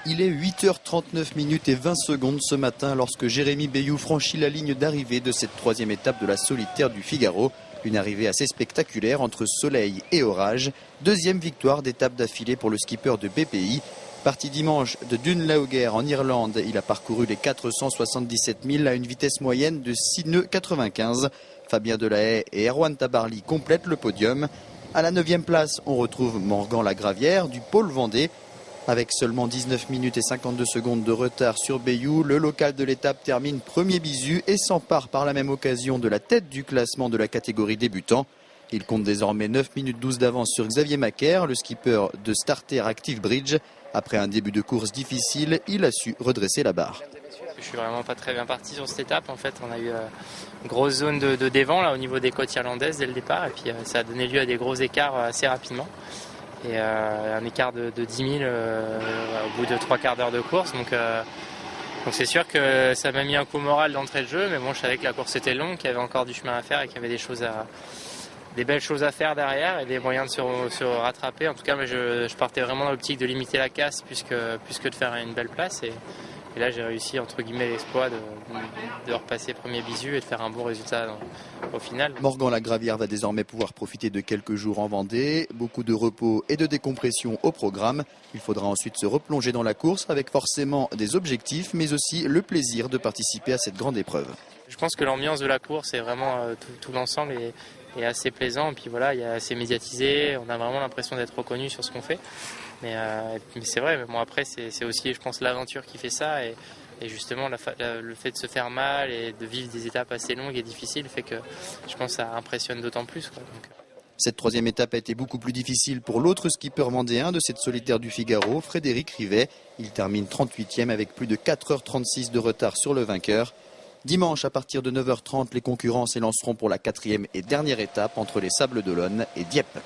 Il est 8h39 et 20 secondes ce matin lorsque Jérémy Bayou franchit la ligne d'arrivée de cette troisième étape de la solitaire du Figaro. Une arrivée assez spectaculaire entre soleil et orage. Deuxième victoire d'étape d'affilée pour le skipper de BPI. Parti dimanche de Dunlauger en Irlande, il a parcouru les 477 000 à une vitesse moyenne de 6 nœuds 95. Fabien Delahaye et Erwan Tabarly complètent le podium. À la 9e place, on retrouve Morgan Lagravière du Pôle Vendée. Avec seulement 19 minutes et 52 secondes de retard sur Bayou, le local de l'étape termine premier bisu et s'empare par la même occasion de la tête du classement de la catégorie débutant. Il compte désormais 9 minutes 12 d'avance sur Xavier Macaire, le skipper de Starter Active Bridge. Après un début de course difficile, il a su redresser la barre. Je suis vraiment pas très bien parti sur cette étape. En fait, on a eu une grosse zone de dévent là, au niveau des côtes irlandaises dès le départ. Et puis ça a donné lieu à des gros écarts assez rapidement. Et un écart de 10 000 au bout de 3 quarts d'heure de course. Donc c'est sûr que ça m'a mis un coup moral d'entrée de jeu. Mais bon, je savais que la course était longue, qu'il y avait encore du chemin à faire et qu'il y avait des belles choses à faire derrière et des moyens de se rattraper. En tout cas, je partais vraiment dans l'optique de limiter la casse plus que de faire une belle place. Et là, j'ai réussi, entre guillemets, l'exploit de repasser premier bisu et de faire un bon résultat au final. Morgan Lagravière va désormais pouvoir profiter de quelques jours en Vendée. Beaucoup de repos et de décompression au programme. Il faudra ensuite se replonger dans la course avec forcément des objectifs, mais aussi le plaisir de participer à cette grande épreuve. Je pense que l'ambiance de la course est vraiment tout l'ensemble est assez plaisant. Et puis voilà, il est assez médiatisé. On a vraiment l'impression d'être reconnu sur ce qu'on fait. Mais c'est vrai, mais bon, après c'est aussi, je pense, l'aventure qui fait ça et justement le fait de se faire mal et de vivre des étapes assez longues et difficiles fait que je pense que ça impressionne d'autant plus, quoi. Cette troisième étape a été beaucoup plus difficile pour l'autre skipper vendéen de cette solitaire du Figaro, Frédéric Rivet. Il termine 38e avec plus de 4h36 de retard sur le vainqueur. Dimanche, à partir de 9h30, les concurrents s'élanceront pour la 4e et dernière étape entre les Sables d'Olonne et Dieppe.